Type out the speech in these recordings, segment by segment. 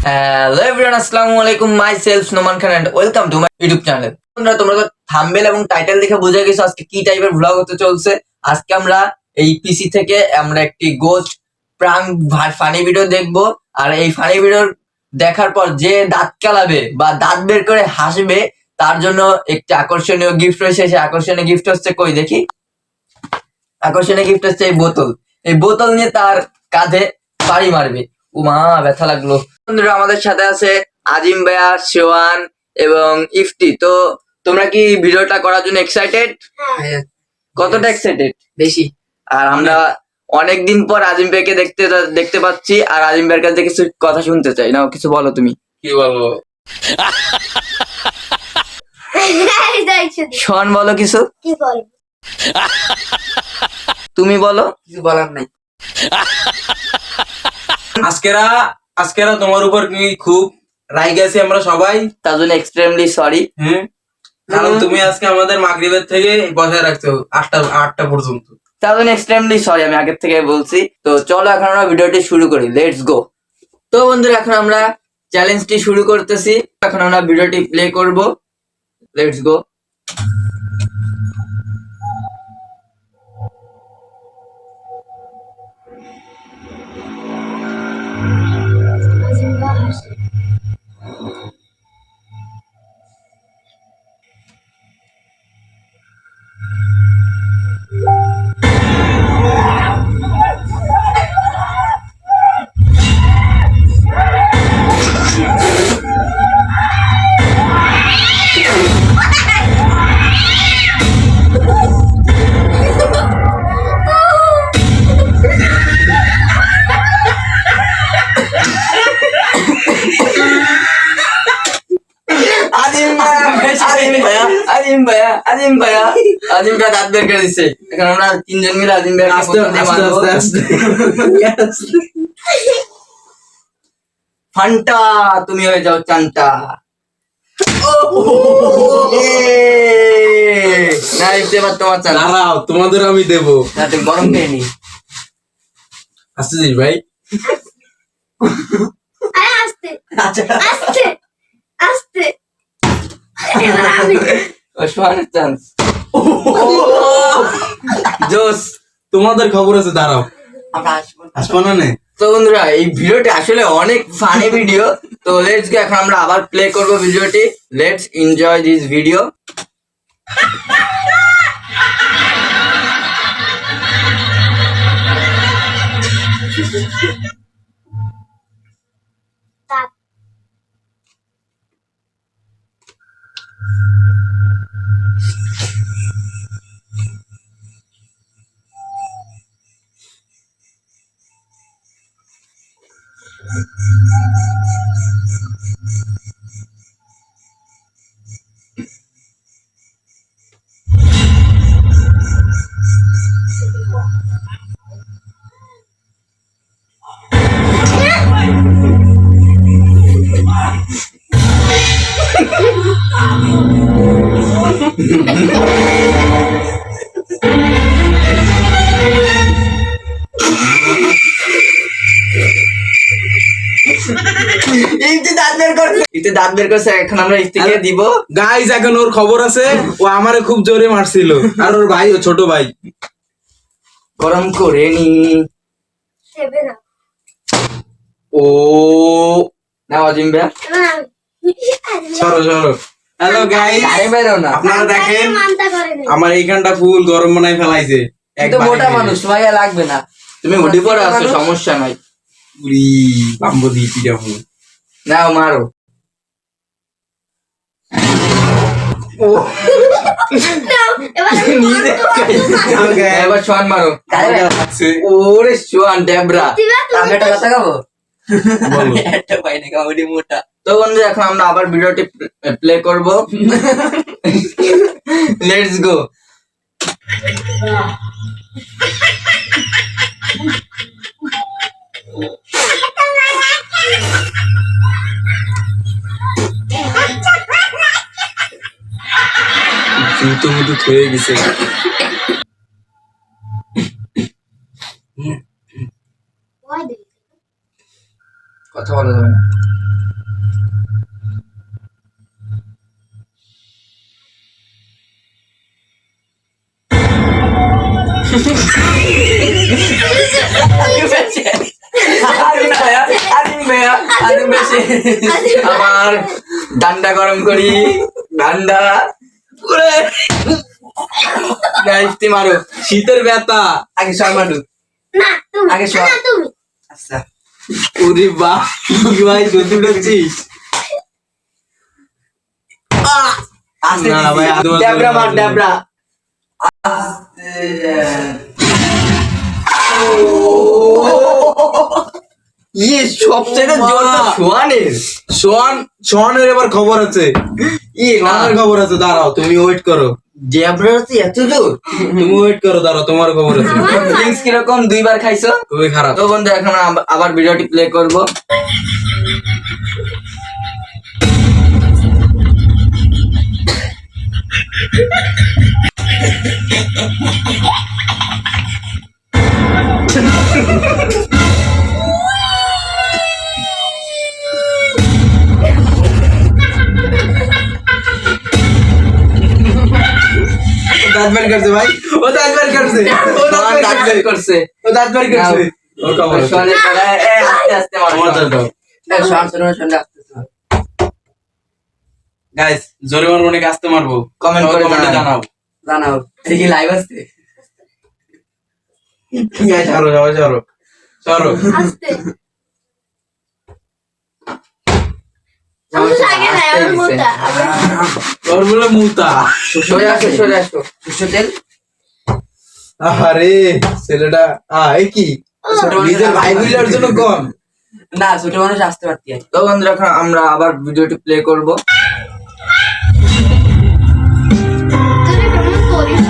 Hello everyone, আসসালামু আলাইকুম। Myself Noman Khan and welcome to my YouTube channel. তোমরা তো থাম্বনেল এবং টাইটেল দেখে বুঝে গেছো আজকে কি টাইপের ভ্লগ হতে চলছে। আজকে আমরা এই পিসি থেকে আমরা একটি গোস্ট প্রাঙ্ক ফানি ভিডিও দেখবো। আর এই ফানি ভিডিও দেখার পর যে দাঁত কেলাবে বা দাঁত বের করে হাসবে তার জন্য একটি আকর্ষণীয় গিফট রয়েছে। সেই আকর্ষণীয় গিফট হচ্ছে, কই দেখি, আকর্ষণীয় গিফট হচ্ছে এই বোতল। এই বোতল নিয়ে তার কাঁধে বাড়ি মারবে। উমা, ব্যথা লাগলো। বন্ধুরা, আমাদের সাথে আছে আজিম ভাইয়া, শিওয়ান এবং ইফতি। তো তোমরা কি ভিডিওটা করার জন্য এক্সাইটেড? কতটা এক্সাইটেড? বেশি। আর আমরা অনেকদিন পর আজিম ভাইকে দেখতে পাচ্ছি, আর আজিম ভাইয়ের কাছে কিছু কথা শুনতে চাই। না, কিছু বলো। তুমি কি বলবো? শোন, বলো কিছু। কি বলবো? তুমি বলো। কিছু বলার নাই। আজকেরা তোমার উপর কি খুব রাগ গেছি আমরা সবাই। তার জন্য এক্সট্রিমলি সরি। কারণ তুমি আজকে আমাদের মাগরিবের থেকে বসায় রাখছো আটটা পর্যন্ত। তার জন্য এক্সট্রিমলি সরি, আমি আগের থেকে বলছি। তো চলো এখন আমরা ভিডিওটি শুরু করি, লেটস গো। তো বন্ধুরা, এখন আমরা চ্যালেঞ্জটি শুরু করতেছি। এখন আমরা ভিডিওটি প্লে করব, লেটস গো। আজিম ভাইয়া দাঁত বের করে দিচ্ছে। এখন আমরা তিনজন মিলে আজিম ভাইয়া ফান্টা, তুমি হয়ে যাও চান্টা। না, এবার তোমার চান। দাঁড়াও, তোমাদের আমি দেবো। গরম খেয়ে নি। আসতেছিস ভাই? আস্তে আস্তে আস্তে শোয়ানোর চান্স। জোস, তোমাদের খবর আছে, দাঁড়াও। আমরা আসবো না নে। তো বন্ধুরা, এই ভিডিওটি আসলে অনেক ফানি ভিডিও। তো লেটস গো, এখন আমরা আবার প্লে করব ভিডিওটি। Let's enjoy this video. দাঁত বের করছে। এখন আমরা ইফতিকে দিব। গাইস, এখন ওর খবর আছে। ও আমারে খুব জোরে মারছিল, আর ওর ভাই, ও ছোট ভাই। গরম করে নি। ও না, আজিম ভাইয়া সরো সরো। হ্যালো গাইস, না। আপনারা দেখেন আমার এইখানটা ফুল গরম বানাই ফেলাইছে। একটু মোটা মানুষ, তোমার লাগবে না। তুমি হুডি পরে আছো, সমস্যা নাই। উড়ি বাম্বো দি পিটা ফুল। নাও, মারো। এবার শোয়ান মারো। ওরে শোয়ান ডেবরা, আমি একটা কথা খাবো। একটা পাই না, কামড়ি মোটা। তো বন্ধু, এখন আমরা আবার ভিডিওটি প্লে করব, লেটস গো। জুতো মুতো হয়ে গেছে। কথা বলা যাবে না। আবার ডান্ডা গরম করি, ডান্ডা মারো। শীতের ব্যথা। আগে সব মারু। না তুমি, আগে শোন। না তুমি। আচ্ছা ওরে বাহ, কি ভাই জলদি উঠেছিস? আস্তে না ভাই, আদৌ ড্যাবরা মার, আদৌ ড্যাবরা। ইয়ে সবচেয়ে জোর তো সোয়ানের। সোহানের এবার খবর আছে। ইয়ে না, সোহানের খবর আছে, দাঁড়াও তুমি ওয়েট করো। ড্যাবরা তো এত জোর। তুমি ওয়েট করো, দাঁড়াও তোমার খবর আছে। ফিলিংস কিরকম? দুইবার খাইছো? খুবই খারাপ। তো বন্ধু এখন আবার ভিডিওটি প্লে করব। দাঁত বের করছে ভাই, ও দাঁত বের করছে, ও দাঁত সোহান বের দাঁত করছে, বের করছে। ও দাঁত বের করছে। ওর খবর আছে। সোহানের গলায়, আস্তে আস্তে মারো। আমার দাঁত দাও। সোহান আস্তে আস্তে মারো। গাইস, জোরে মারবো নাকি আস্তে মারবো? Comment করে কমেন্টে জানাও। জানাও। জানাও এটা কি লাইভ আছে? সরো সবাই সরো, সরো। আস্তে। আমার লাগে না, আমার মোটা। ওর বলে মুতা। সরে আসো, সরে আসো। সরষে তেল। আরে ছেলেটা এই কি ছোট নিজের ভাই বিলার জন্য কম। না, ছোট মানুষ আসতে পারতি। তো বন্ধুরা এখন আমরা আবার ভিডিওটি প্লে করব। তুই কেমন করিস?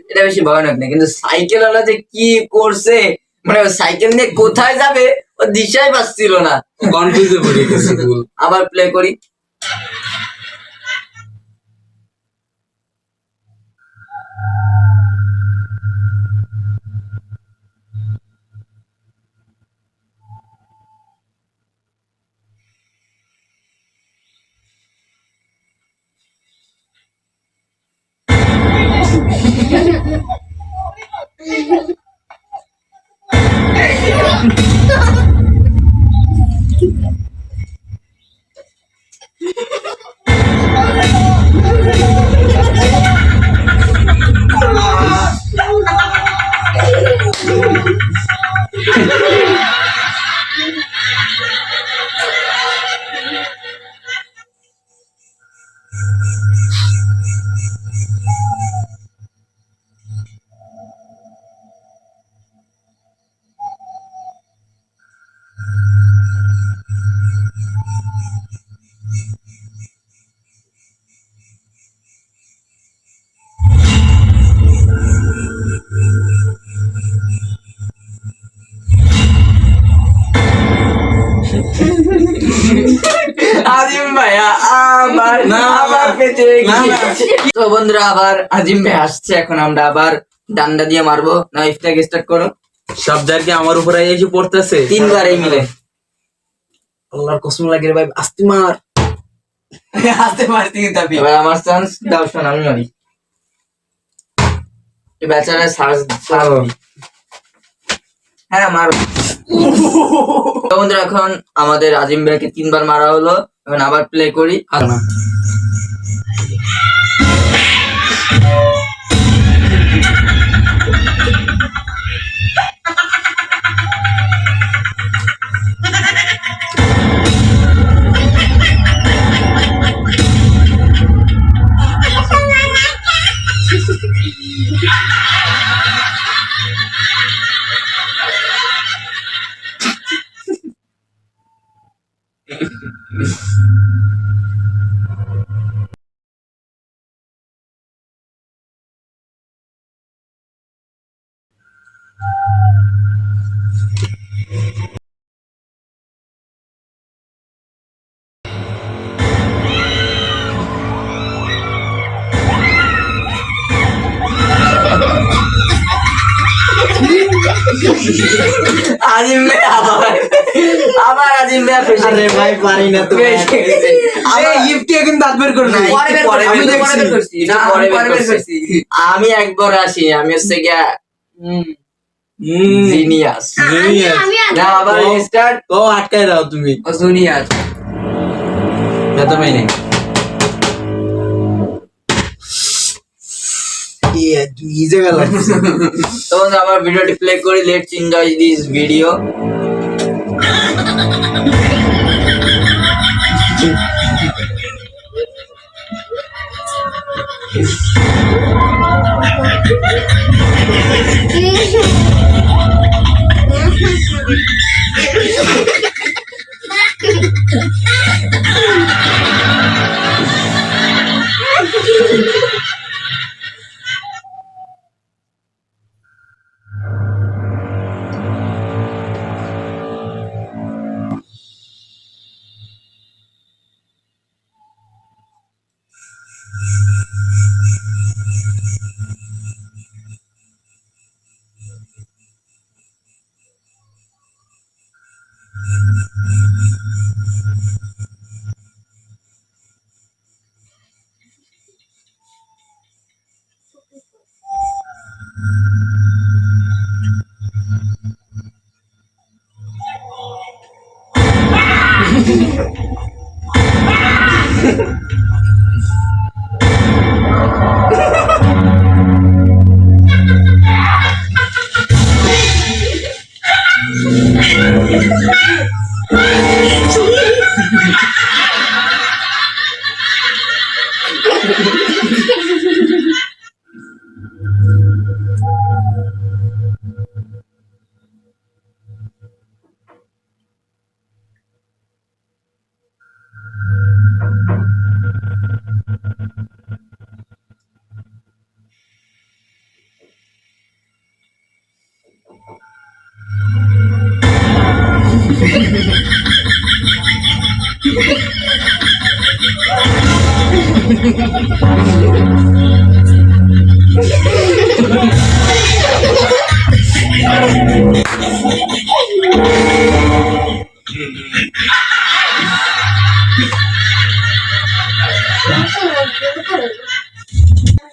এটা বেশি ভয়ানক না, কিন্তু সাইকেল ওলা যে কি করছে, মানে সাইকেল নিয়ে কোথায় যাবে ও দিশাই পাচ্ছিল না। কনফিউজে পড়ে গেছে ফুল। আবার প্লে করি। আজিম ভাইয়া আবার না, আবার পেতে না, গিয়েছে। তো বন্ধুরা আবার আজিম ভাই আসছে, এখন আমরা আবার ডান্ডা দিয়ে মারবো। নাইফটাকে স্টার্ট করো। সব জায়গায় আমার উপরে এসে পড়তেছে। 3 বার এই মিলে। আল্লাহর কসম লাগে রে ভাই, আস্তে মার। আস্তে মারতে কিন্তু আপনি। এবার আমার চান্স দাও, শোন আমি মারি। এই বেচারা সার্চ হ্যাঁ মারো। তো বন্ধুরা এখন আমাদের আজিম ভাইকে 3 বার মারা হলো, এখন আবার প্লে করি। না আজিম ভাই আবার আজিম ভাই ফেসে আরে ভাই পারি না তো ফেসে গেছে। আবার ইফটিয়া কিন্তু দাঁত বের করে না, নাই। পরে বের করছি, আমি একটু দেখছি। পরে বের করছি, না, পরে আমি বের পরে বের করছি। করছি। আমি একবার আসি, আমি হচ্ছে গিয়া হুম। জিনিয়াস। আমি না আবার ও। স্টার্ট ও আটকায় দাও তুমি ও জুনিয়ার। ব্যথা পাই নাই। দুই জায়গা লাগছে তখন আবার ভিডিওটি প্লে করি, লেটস এনজয় দিস ভিডিও।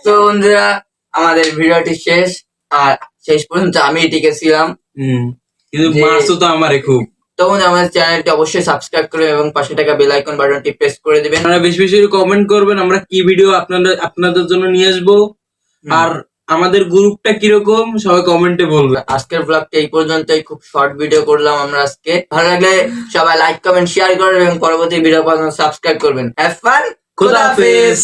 তো বন্ধুরা, আমাদের ভিডিওটি শেষ। আর শেষ পর্যন্ত আমি টিকেছিলাম। কিন্তু যে- মারছো তো আমারে খুব। তখন আমাদের চ্যানেলটি অবশ্যই সাবস্ক্রাইব করবেন এবং পাশে থাকা বেল আইকন বাটনটি প্রেস করে দিবেন। আপনারা বেশি বেশি কমেন্ট করবেন, আমরা কি ভিডিও আপনাদের জন্য নিয়ে আসবো, আর আমাদের গ্রুপটা কিরকম সবাই কমেন্টে বলবেন। আজকের ব্লগটা এই পর্যন্তই, খুব শর্ট ভিডিও করলাম আমরা আজকে। ভালো লাগলে সবাই লাইক কমেন্ট শেয়ার করবেন এবং পরবর্তী ভিডিও পাওয়ার জন্য সাবস্ক্রাইব করবেন। হ্যাভ ফান, খোদা হাফেজ।